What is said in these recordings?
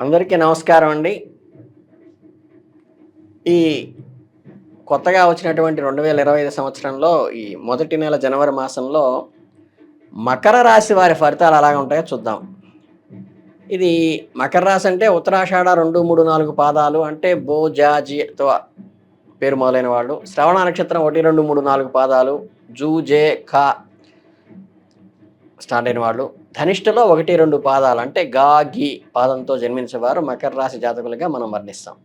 అందరికీ నమస్కారం అండి. ఈ కొత్తగా వచ్చినటువంటి 2025 సంవత్సరంలో ఈ మొదటి నెల జనవరి మాసంలో మకర రాశి వారి ఫలితాలు ఎలాగ ఉంటాయో చూద్దాం. ఇది మకర రాశి అంటే ఉత్తరాషాఢ 2, 3, 4 పాదాలు అంటే బో, జా, జీతో పేరు మొదలైన వాళ్ళు. శ్రవణ నక్షత్రం 1, 2, 3, 4 పాదాలు జూ, జే, ఖ స్టార్ట్ అయిన వాళ్ళు. ధనిష్టలో 1, 2 పాదాలు అంటే గా, గి పాదంతో జన్మించేవారు మకర రాశి జాతకులుగా మనం వర్ణిస్తాం.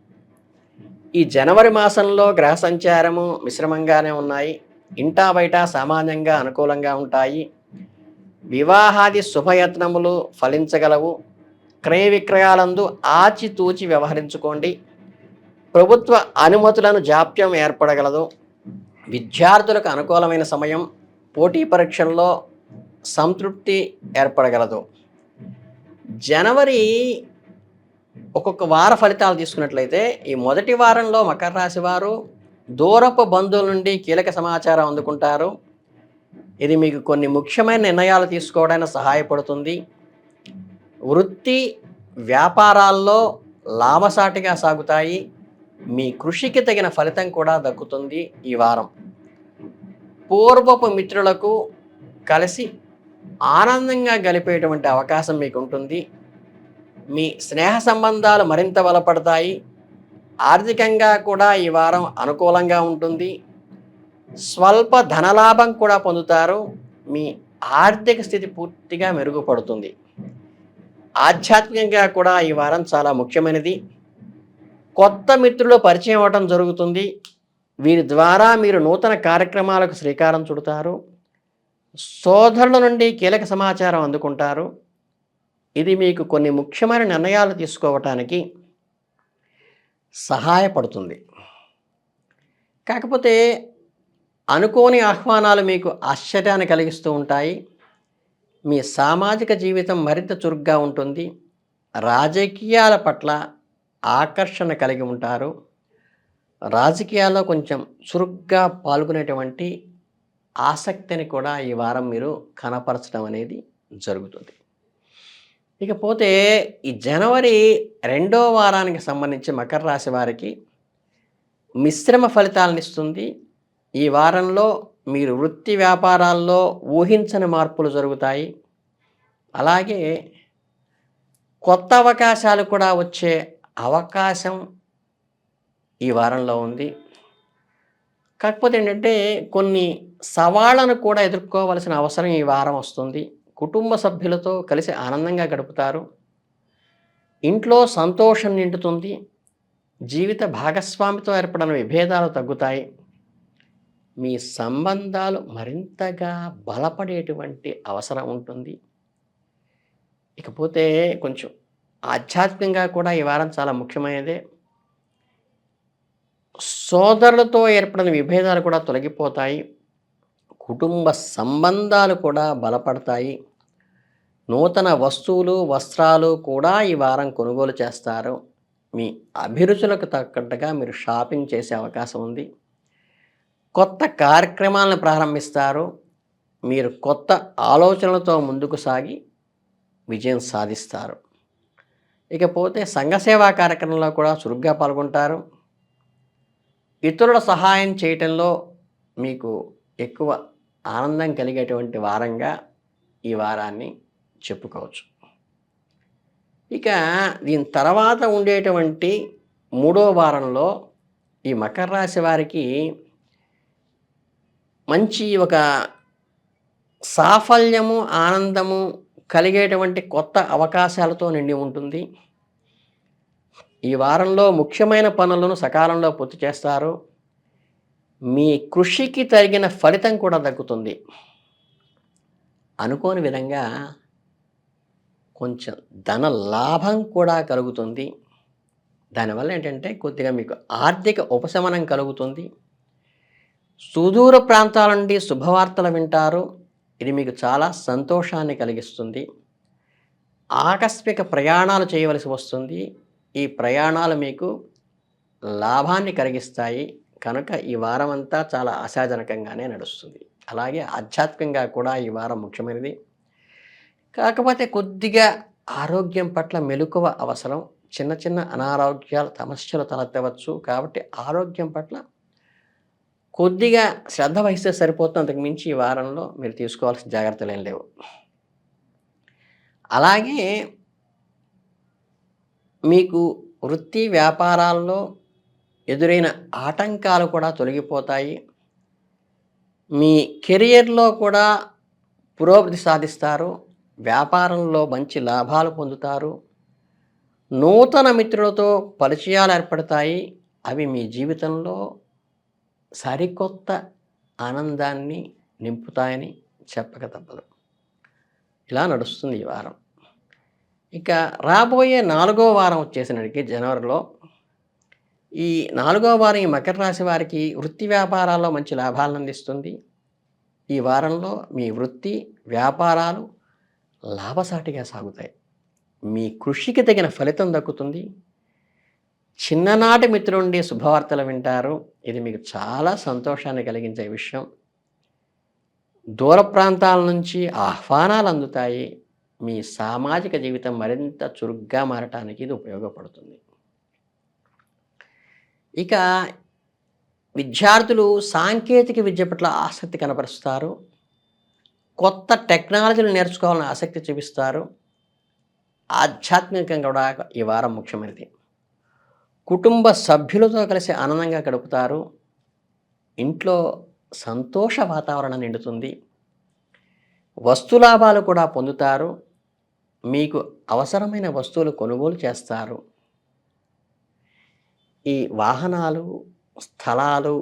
ఈ జనవరి మాసంలో గ్రహ సంచారము మిశ్రమంగానే ఉన్నాయి. ఇంటా బయట సామాన్యంగా అనుకూలంగా ఉంటాయి. వివాహాది శుభయత్నములు ఫలించగలవు. క్రయ విక్రయాలందు ఆచితూచి వ్యవహరించుకోండి. ప్రభుత్వ అనుమతులను జాప్యం ఏర్పడగలదు. విద్యార్థులకు అనుకూలమైన సమయం. పోటీ పరీక్షల్లో సంతృప్తి ఏర్పడగలదు. జనవరి ఒక్కొక్క వార ఫలితాలు తీసుకున్నట్లయితే ఈ మొదటి వారంలో మకర రాశి వారు దూరపు బంధువుల నుండి కీలక సమాచారం అందుకుంటారు. ఇది మీకు కొన్ని ముఖ్యమైన నిర్ణయాలు తీసుకోవడానికి సహాయపడుతుంది. వృత్తి వ్యాపారాల్లో లాభసాటిగా సాగుతాయి. మీ కృషికి తగిన ఫలితం కూడా దక్కుతుంది. ఈ వారం పూర్వపు మిత్రులకు కలిసి ఆనందంగా గడిపేటువంటి అవకాశం మీకు ఉంటుంది. మీ స్నేహ సంబంధాలు మరింత బలపడతాయి. ఆర్థికంగా కూడా ఈ వారం అనుకూలంగా ఉంటుంది. స్వల్ప ధనలాభం కూడా పొందుతారు. మీ ఆర్థిక స్థితి పూర్తిగా మెరుగుపడుతుంది. ఆధ్యాత్మికంగా కూడా ఈ వారం చాలా ముఖ్యమైనది. కొత్త మిత్రులు పరిచయం అవ్వటం జరుగుతుంది. వీరి ద్వారా మీరు నూతన కార్యక్రమాలకు శ్రీకారం చుడతారు. సోదరుల నుండి కీలక సమాచారం అందుకుంటారు. ఇది మీకు కొన్ని ముఖ్యమైన నిర్ణయాలు తీసుకోవటానికి సహాయపడుతుంది. కాకపోతే అనుకోని ఆహ్వానాలు మీకు ఆశ్చర్యాన్ని కలిగిస్తూ ఉంటాయి. మీ సామాజిక జీవితం మరింత చురుగ్గా ఉంటుంది. రాజకీయాల పట్ల ఆకర్షణ కలిగి ఉంటారు. రాజకీయాల్లో కొంచెం చురుగ్గా పాల్గొనేటువంటి ఆసక్తిని కూడా ఈ వారం మీరు కనపరచడం అనేది జరుగుతుంది. ఇకపోతే ఈ జనవరి 2వ వారానికి సంబంధించి మకర రాశి వారికి మిశ్రమ ఫలితాలను ఇస్తుంది. ఈ వారంలో మీరు వృత్తి వ్యాపారాల్లో ఊహించని మార్పులు జరుగుతాయి. అలాగే కొత్త అవకాశాలు కూడా వచ్చే అవకాశం ఈ వారంలో ఉంది. కాకపోతే ఏంటంటే కొన్ని సవాళ్లను కూడా ఎదుర్కోవలసిన అవసరం ఈ వారం వస్తుంది. కుటుంబ సభ్యులతో కలిసి ఆనందంగా గడుపుతారు. ఇంట్లో సంతోషం నిండుతుంది. జీవిత భాగస్వామితో ఏర్పడిన విభేదాలు తగ్గుతాయి. మీ సంబంధాలు మరింతగా బలపడేటువంటి అవసరం ఉంటుంది. ఇకపోతే కొంచెం ఆధ్యాత్మికంగా కూడా ఈ వారం చాలా ముఖ్యమైనదే. సోదరులతో ఏర్పడిన విభేదాలు కూడా తొలగిపోతాయి. కుటుంబ సంబంధాలు కూడా బలపడతాయి. నూతన వస్తువులు వస్త్రాలు కూడా ఈ వారం కొనుగోలు చేస్తారు. మీ అభిరుచులకు తగ్గట్టుగా మీరు షాపింగ్ చేసే అవకాశం ఉంది. కొత్త కార్యక్రమాలను ప్రారంభిస్తారు. మీరు కొత్త ఆలోచనలతో ముందుకు సాగి విజయం సాధిస్తారు. ఇకపోతే సంఘసేవా కార్యక్రమంలో కూడా చురుగ్గా పాల్గొంటారు. ఇతరుల సహాయం చేయటంలో మీకు ఎక్కువ ఆనందం కలిగేటువంటి వారంగా ఈ వారాన్ని చెప్పుకోవచ్చు. ఇక దీని తర్వాత ఉండేటువంటి 3వ వారంలో ఈ మకర రాశి వారికి మంచి ఒక సాఫల్యము ఆనందము కలిగేటువంటి కొత్త అవకాశాలతో నిండి ఉంటుంది. ఈ వారంలో ముఖ్యమైన పనులను సకాలంలో పూర్తి చేస్తారు. మీ కృషికి తగిన ఫలితం కూడా దక్కుతుంది. అనుకోని విధంగా కొంచెం ధన లాభం కూడా కలుగుతుంది. దానివల్ల ఏంటంటే కొద్దిగా మీకు ఆర్థిక ఉపశమనం కలుగుతుంది. సుదూర ప్రాంతాల నుండి శుభవార్తలు వింటారు. ఇది మీకు చాలా సంతోషాన్ని కలిగిస్తుంది. ఆకస్మిక ప్రయాణాలు చేయవలసి వస్తుంది. ఈ ప్రయాణాలు మీకు లాభాన్ని కలిగిస్తాయి. కనుక ఈ వారం అంతా చాలా ఆశాజనకంగానే నడుస్తుంది. అలాగే ఆధ్యాత్మికంగా కూడా ఈ వారం ముఖ్యమైనది. కాకపోతే కొద్దిగా ఆరోగ్యం పట్ల మెలకువ అవసరం. చిన్న చిన్న అనారోగ్యాలు సమస్యలు తలెత్తవచ్చు. కాబట్టి ఆరోగ్యం పట్ల కొద్దిగా శ్రద్ధ వహిస్తే సరిపోతుంది. అంతకు మించి ఈ వారంలో మీరు తీసుకోవాల్సిన జాగ్రత్తలేం లేవు. అలాగే మీకు వృత్తి వ్యాపారాల్లో ఎదురైన ఆటంకాలు కూడా తొలగిపోతాయి. మీ కెరియర్‌లో కూడా పురోగతి సాధిస్తారు. వ్యాపారంలో మంచి లాభాలు పొందుతారు. నూతన మిత్రులతో పరిచయాలు ఏర్పడతాయి. అవి మీ జీవితంలో సరికొత్త ఆనందాన్ని నింపుతాయని చెప్పక తప్పదు. ఇలా నడుస్తుంది ఈ వారం. ఇక రాబోయే 4వ వారం వచ్చేసినటికి జనవరిలో ఈ 4వ వారం ఈ మకర రాశి వారికి వృత్తి వ్యాపారాల్లో మంచి లాభాలను అందిస్తుంది. ఈ వారంలో మీ వృత్తి వ్యాపారాలు లాభసాటిగా సాగుతాయి. మీ కృషికి తగిన ఫలితం దక్కుతుంది. చిన్ననాటి మిత్రుల నుండి శుభవార్తలు వింటారు. ఇది మీకు చాలా సంతోషాన్ని కలిగించే విషయం. దూర ప్రాంతాల నుంచి ఆహ్వానాలు అందుతాయి. మీ సామాజిక జీవితం మరింత చురుగ్గా మారటానికి ఇది ఉపయోగపడుతుంది. ఇక విద్యార్థులు సాంకేతిక విద్య పట్ల ఆసక్తి కనపరుస్తారు. కొత్త టెక్నాలజీలు నేర్చుకోవాలని ఆసక్తి చూపిస్తారు. ఆధ్యాత్మికంగా కూడా ఈ వారం ముఖ్యమైనది. కుటుంబ సభ్యులతో కలిసి ఆనందంగా గడుపుతారు. ఇంట్లో సంతోష వాతావరణం నిండుతుంది. వస్తులాభాలు కూడా పొందుతారు. మీకు అవసరమైన వస్తువులు కొనుగోలు చేస్తారు. ఈ వాహనాలు, స్థలాలు,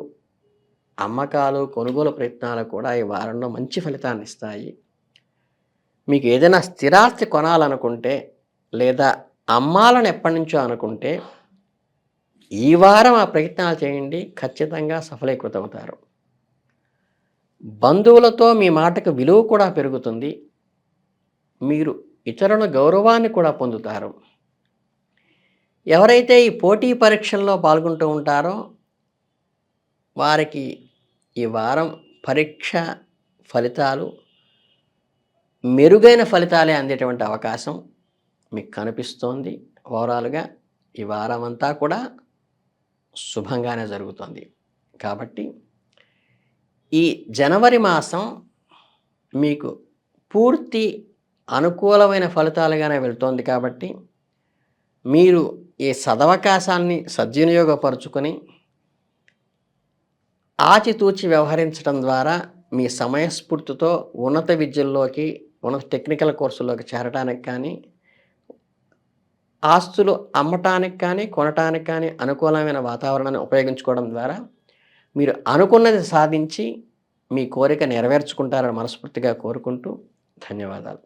అమ్మకాలు, కొనుగోలు ప్రయత్నాలు కూడా ఈ వారంలో మంచి ఫలితాన్ని ఇస్తాయి. మీకు ఏదైనా స్థిరాస్తి కొనాలనుకుంటే లేదా అమ్మాలని ఎప్పటినుంచో అనుకుంటే ఈ వారం ఆ ప్రయత్నాలు చేయండి. ఖచ్చితంగా సఫలీకృతమవుతారు. బంధువులతో మీ మాటకు విలువ కూడా పెరుగుతుంది. మీరు ఇతరుల గౌరవాన్ని కూడా పొందుతారు. ఎవరైతే ఈ పోటీ పరీక్షల్లో పాల్గొంటూ ఉంటారో వారికి ఈ వారం పరీక్ష ఫలితాలు మెరుగైన ఫలితాలే అందేటువంటి అవకాశం మీకు కనిపిస్తోంది. ఓవరాల్గా ఈ వారం అంతా కూడా శుభంగానే జరుగుతుంది. కాబట్టి ఈ జనవరి మాసం మీకు పూర్తి అనుకూలమైన ఫలితాలుగానే వెళ్తోంది. కాబట్టి మీరు ఈ సదవకాశాన్ని సద్వినియోగపరుచుకొని ఆచితూచి వ్యవహరించడం ద్వారా మీ సమయస్ఫూర్తితో ఉన్నత విద్యల్లోకి, ఉన్నత టెక్నికల్ కోర్సుల్లోకి చేరటానికి కానీ, ఆస్తులు అమ్మటానికి కానీ, కొనటానికి కానీ అనుకూలమైన వాతావరణాన్ని ఉపయోగించుకోవడం ద్వారా మీరు అనుకున్నది సాధించి మీ కోరిక నెరవేర్చుకుంటారని మనస్ఫూర్తిగా కోరుకుంటూ ధన్యవాదాలు.